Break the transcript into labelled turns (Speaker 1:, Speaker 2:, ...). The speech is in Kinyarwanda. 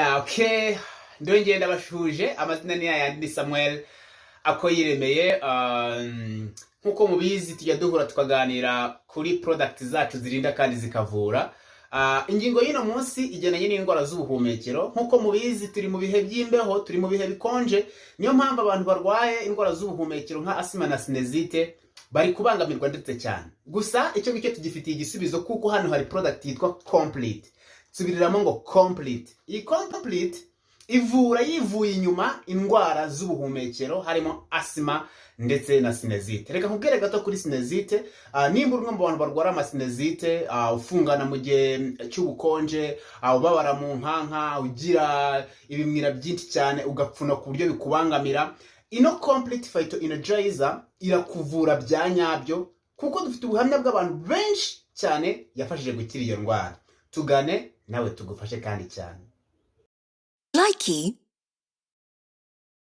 Speaker 1: Okay, ndongeye ndabashuje amazina ni yayandi Samuel akoyiremeye. Nkuko mubizi tujya duhura tukaganira kuri product zacu zirinda kandi zikavura. Ingingo y'ino munsi igenanye n'indwara z'ubuhumekero. Nkuko mubizi turi mu bihe by'imbeho, turi mu bihe bikonje, niyo mpamvu abantu barwaye indwara z'ubuhumekero nka asthma na sinezite bari kubangamirwa ndetse cyane. Gusa icyo ngicyo tugifitiye igisubizo kuko hano hari product yitwa Complete. Subiriramo ngo Complete. Iyi Complete ivura yivuye inyuma indwara z'ubuhumekero harimo asthma ndetse na sinezite. Reka nkubwire gato kuri sinezite. Nimba urumwe mu bantu barwara amasinezite, ufungana mu gihe cy'ubukonje, ubabara mu nkanka, ugira ibimwira byinshi cyane ugapfuna ku buryo bikubangamira, ino Complete Phyto Energizer irakuvura bya nyabyo kuko dufite ubuhamya bw'abantu benshi cyane yafashije gukira iyo ndwara. Tugane nawe tugufashe kandi cyane.
Speaker 2: Likey